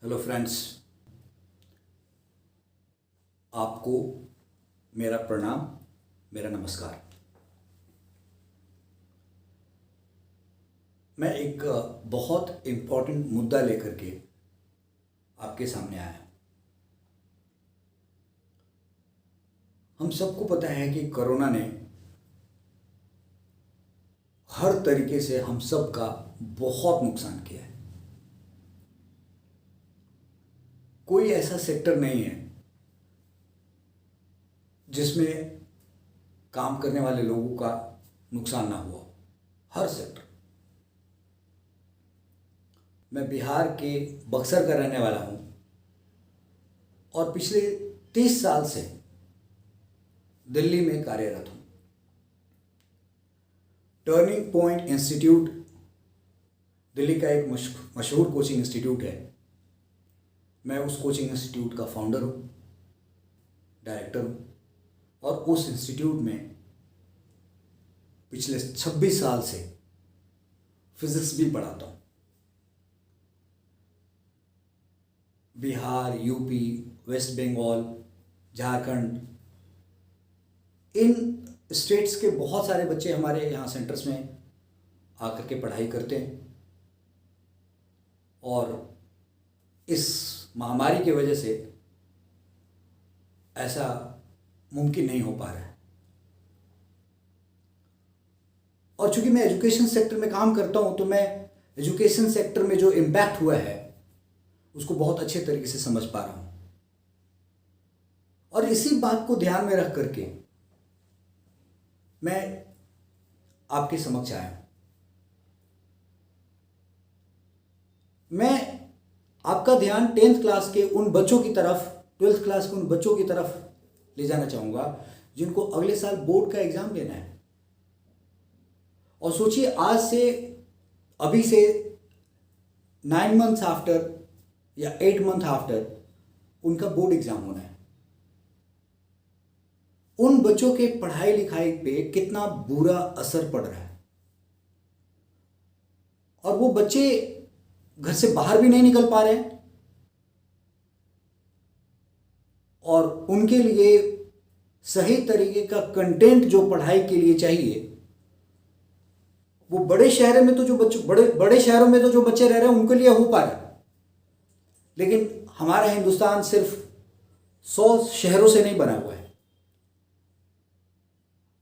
Hello friends, आपको मेरा प्रणाम, मेरा नमस्कार। मैं एक बहुत इम्पोर्टेंट मुद्दा लेकर के आपके सामने आया। हम सबको पता है कि कोरोना ने हर तरीके से हम सब का बहुत नुकसान किया है। कोई ऐसा सेक्टर नहीं है जिसमें काम करने वाले लोगों का नुकसान ना हुआ। हर सेक्टर। मैं बिहार के बक्सर का रहने वाला हूं और पिछले 30 साल से दिल्ली में कार्यरत हूं। टर्निंग पॉइंट इंस्टीट्यूट दिल्ली का एक मशहूर कोचिंग इंस्टीट्यूट है। मैं उस कोचिंग इंस्टीट्यूट का फाउंडर हूं, डायरेक्टर हूं और उस इंस्टीट्यूट में पिछले 26 साल से फिजिक्स भी पढ़ाता हूं। बिहार, यूपी, वेस्ट बंगाल, झारखंड, इन स्टेट्स के बहुत सारे बच्चे हमारे यहाँ सेंटर्स में आकर के पढ़ाई करते हैं और इस महामारी की वजह से ऐसा मुमकिन नहीं हो पा रहा है। और चूंकि मैं एजुकेशन सेक्टर में काम करता हूं तो मैं एजुकेशन सेक्टर में जो इम्पैक्ट हुआ है उसको बहुत अच्छे तरीके से समझ पा रहा हूं। और इसी बात को ध्यान में रख करके मैं आपके समक्ष आया हूं। मैं आपका ध्यान 10th क्लास के उन बच्चों की तरफ, 12th क्लास के उन बच्चों की तरफ ले जाना चाहूँगा जिनको अगले साल बोर्ड का एग्ज़ाम देना है। और सोचिए, आज से, अभी से 9 months आफ्टर या 8 months आफ्टर उनका बोर्ड एग्ज़ाम होना है। उन बच्चों के पढ़ाई लिखाई पे कितना बुरा असर पड़ रहा है और वो बच्चे घर से बाहर भी नहीं निकल पा रहे हैं और उनके लिए सही तरीके का कंटेंट जो पढ़ाई के लिए चाहिए वो बड़े शहरों में तो जो बच्चे बड़े शहरों में तो जो बच्चे रह रहे हैं उनके लिए हो पा रहा है, लेकिन हमारा हिंदुस्तान सिर्फ 100 शहरों से नहीं बना हुआ है।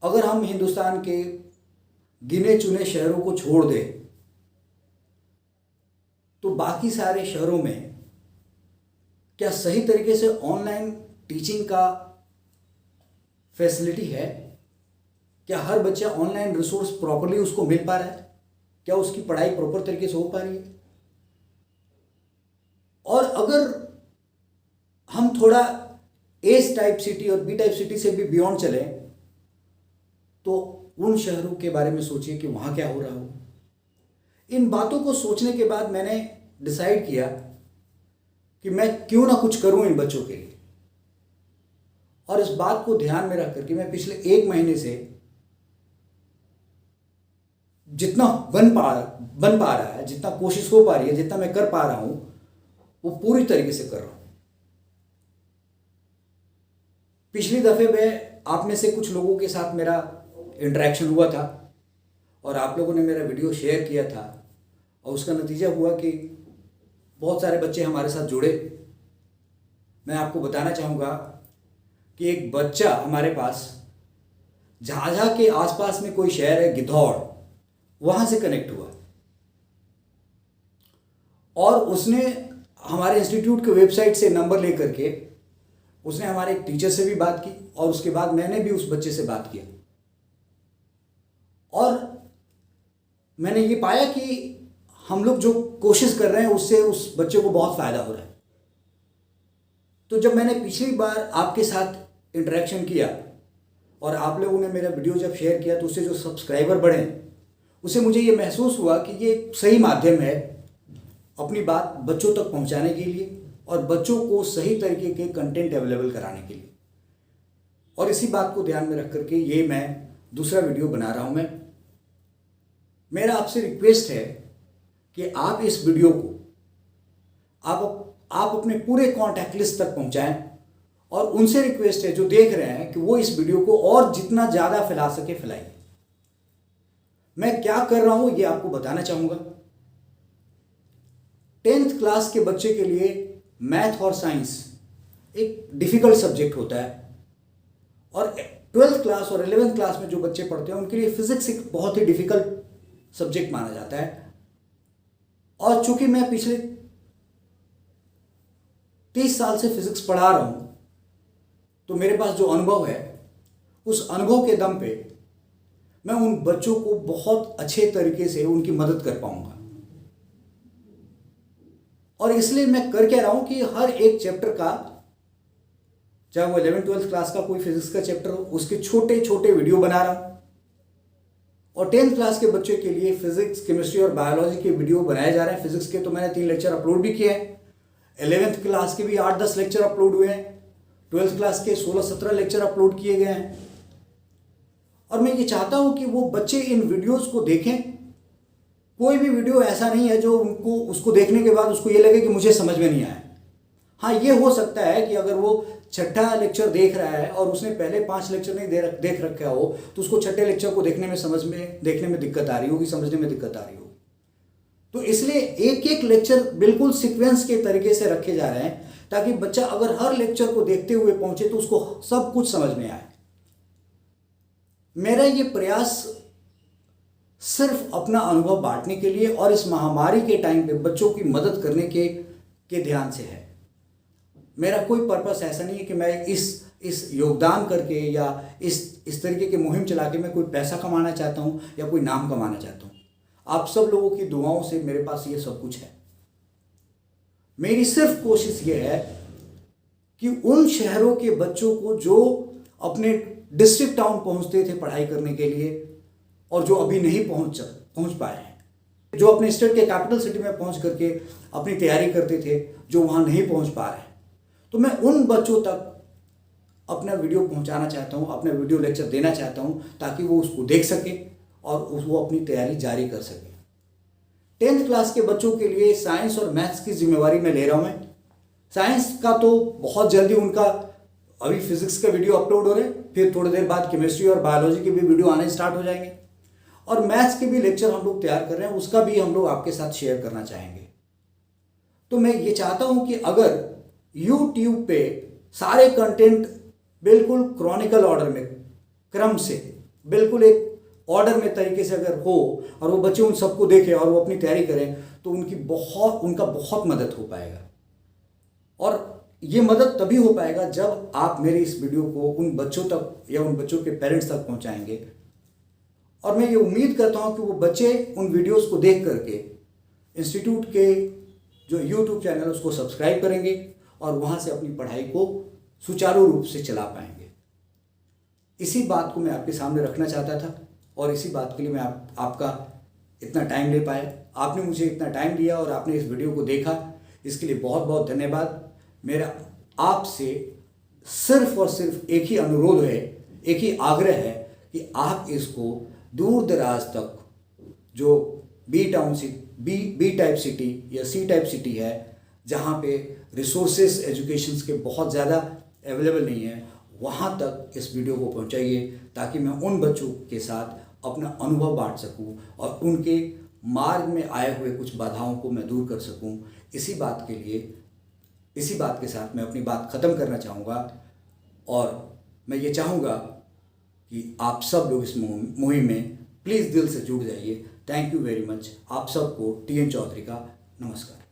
अगर हम हिंदुस्तान के गिने चुने शहरों को छोड़ दें तो बाकी सारे शहरों में क्या सही तरीके से ऑनलाइन टीचिंग का फैसिलिटी है? क्या हर बच्चा ऑनलाइन रिसोर्स प्रॉपरली उसको मिल पा रहा है? क्या उसकी पढ़ाई प्रॉपर तरीके से हो पा रही है? और अगर हम थोड़ा एस टाइप सिटी और बी टाइप सिटी से भी बियॉन्ड चलें तो उन शहरों के बारे में सोचिए कि वहाँ क्या हो रहा हो। इन बातों को सोचने के बाद मैंने डिसाइड किया कि मैं क्यों ना कुछ करूं इन बच्चों के लिए। और इस बात को ध्यान में रख करके मैं पिछले 1 महीने से जितना बन पा रहा है, जितना कोशिश हो पा रही है, जितना मैं कर पा रहा हूं, वो पूरी तरीके से कर रहा हूं। पिछली दफे में आप में से कुछ लोगों के साथ मेरा इंटरेक्शन हुआ था और आप लोगों ने मेरा वीडियो शेयर किया था और उसका नतीजा हुआ कि बहुत सारे बच्चे हमारे साथ जुड़े। मैं आपको बताना चाहूँगा कि एक बच्चा हमारे पास झाझा के आसपास में कोई शहर है गिद्धौड़, वहाँ से कनेक्ट हुआ और उसने हमारे इंस्टीट्यूट के वेबसाइट से नंबर ले करके उसने हमारे एक टीचर से भी बात की और उसके बाद मैंने भी उस बच्चे से बात किया और मैंने ये पाया कि हम लोग जो कोशिश कर रहे हैं उससे उस बच्चे को बहुत फ़ायदा हो रहा है। तो जब मैंने पिछली बार आपके साथ इंटरेक्शन किया और आप लोगों ने मेरा वीडियो जब शेयर किया तो उससे जो सब्सक्राइबर बढ़े, उससे मुझे ये महसूस हुआ कि ये सही माध्यम है अपनी बात बच्चों तक पहुंचाने के लिए और बच्चों को सही तरीके के कंटेंट अवेलेबल कराने के लिए। और इसी बात को ध्यान में रख करके ये मैं दूसरा वीडियो बना रहा हूँ। मेरा आपसे रिक्वेस्ट है कि आप इस वीडियो को आप आप अपने पूरे कॉन्टैक्ट लिस्ट तक पहुंचाएं और उनसे रिक्वेस्ट है जो देख रहे हैं कि वो इस वीडियो को और जितना ज़्यादा फैला सके फैलाइए। मैं क्या कर रहा हूं ये आपको बताना चाहूँगा। 10th क्लास के बच्चे के लिए मैथ और साइंस एक डिफ़िकल्ट सब्जेक्ट होता है और 12th क्लास और 11th क्लास में जो बच्चे पढ़ते हैं उनके लिए फिजिक्स एक बहुत ही डिफ़िकल्ट सब्जेक्ट माना जाता है। और चूंकि मैं पिछले 30 साल से फिजिक्स पढ़ा रहा हूं तो मेरे पास जो अनुभव है उस अनुभव के दम पे मैं उन बच्चों को बहुत अच्छे तरीके से उनकी मदद कर पाऊंगा। और इसलिए मैं कर क्या रहा हूं कि हर एक चैप्टर का, चाहे वो 11th-12th क्लास का कोई फिजिक्स का चैप्टर हो, उसके छोटे छोटे वीडियो बना रहा हूं। और 10th क्लास के बच्चे के लिए फिजिक्स, केमिस्ट्री और बायोलॉजी के वीडियो बनाए जा रहे हैं। फिजिक्स के तो मैंने 3 लेक्चर अपलोड भी किए हैं। 11th क्लास के भी 8-10 लेक्चर अपलोड हुए हैं। 12th क्लास के 16-17 लेक्चर अपलोड किए गए हैं। और मैं ये चाहता हूं कि वो बच्चे इन वीडियोस को देखें। कोई भी वीडियो ऐसा नहीं है जो उनको उसको देखने के बाद उसको ये लगे कि मुझे समझ में नहीं आया। हाँ, ये हो सकता है कि अगर वो छठा लेक्चर देख रहा है और उसने पहले 5 लेक्चर नहीं देख रखा हो तो उसको छठे लेक्चर को देखने में दिक्कत आ रही होगी, समझने में दिक्कत आ रही होगी। तो इसलिए एक एक लेक्चर बिल्कुल सीक्वेंस के तरीके से रखे जा रहे हैं ताकि बच्चा अगर हर लेक्चर को देखते हुए पहुंचे तो उसको सब कुछ समझ में आए। मेरा ये प्रयास सिर्फ अपना अनुभव बांटने के लिए और इस महामारी के टाइम पे बच्चों की मदद करने के ध्यान से है। मेरा कोई पर्पस ऐसा नहीं है कि मैं इस योगदान करके या इस तरीके की मुहिम चला के मैं कोई पैसा कमाना चाहता हूँ या कोई नाम कमाना चाहता हूँ। आप सब लोगों की दुआओं से मेरे पास ये सब कुछ है। मेरी सिर्फ कोशिश ये है कि उन शहरों के बच्चों को जो अपने डिस्ट्रिक्ट टाउन पहुंचते थे पढ़ाई करने के लिए और जो अभी नहीं पहुंच पाए हैं, जो अपने स्टेट के कैपिटल सिटी में पहुंच करके अपनी तैयारी करते थे, जो वहां नहीं पहुंच पा रहे हैं, तो मैं उन बच्चों तक अपना वीडियो पहुंचाना चाहता हूं, अपना वीडियो लेक्चर देना चाहता हूं ताकि वो उसको देख सके और वो अपनी तैयारी जारी कर सके। 10th क्लास के बच्चों के लिए साइंस और मैथ्स की जिम्मेवारी मैं ले रहा हूं। साइंस का तो बहुत जल्दी उनका अभी फिजिक्स का वीडियो अपलोड हो रहे हैं, फिर थोड़ी देर बाद केमिस्ट्री और बायोलॉजी के भी वीडियो आने स्टार्ट हो जाएंगे और मैथ्स के भी लेक्चर हम लोग तैयार कर रहे हैं, उसका भी हम लोग आपके साथ शेयर करना चाहेंगे। तो मैं ये चाहता हूं कि अगर YouTube पे सारे कंटेंट बिल्कुल क्रॉनिकल ऑर्डर में, क्रम से, बिल्कुल एक ऑर्डर में तरीके से अगर हो और वो बच्चे उन सबको देखें और वो अपनी तैयारी करें तो उनका बहुत मदद हो पाएगा। और ये मदद तभी हो पाएगा जब आप मेरे इस वीडियो को उन बच्चों तक या उन बच्चों के पेरेंट्स तक पहुंचाएंगे। और मैं ये उम्मीद करता हूं कि वो बच्चे उन वीडियोस को देख करके इंस्टीट्यूट के जो YouTube चैनल उसको सब्सक्राइब करेंगे और वहां से अपनी पढ़ाई को सुचारू रूप से चला पाएंगे। इसी बात को मैं आपके सामने रखना चाहता था और इसी बात के लिए मैं आपका इतना टाइम ले पाया। आपने मुझे इतना टाइम दिया और आपने इस वीडियो को देखा, इसके लिए बहुत बहुत धन्यवाद। मेरा आपसे सिर्फ और सिर्फ एक ही अनुरोध है, एक ही आग्रह है कि आप इसको दूर दराज तक, जो बी टाइप सिटी या सी टाइप सिटी है जहाँ पे रिसोर्सेस एजुकेशन के बहुत ज़्यादा अवेलेबल नहीं है, वहाँ तक इस वीडियो को पहुँचाइए ताकि मैं उन बच्चों के साथ अपना अनुभव बांट सकूँ और उनके मार्ग में आए हुए कुछ बाधाओं को मैं दूर कर सकूँ। इसी बात के साथ मैं अपनी बात ख़त्म करना चाहूँगा और मैं ये चाहूँगा कि आप सब लोग इस मुहिम में प्लीज़ दिल से जुड़ जाइए। Thank you very much. आप सबको TN चौधरी का नमस्कार।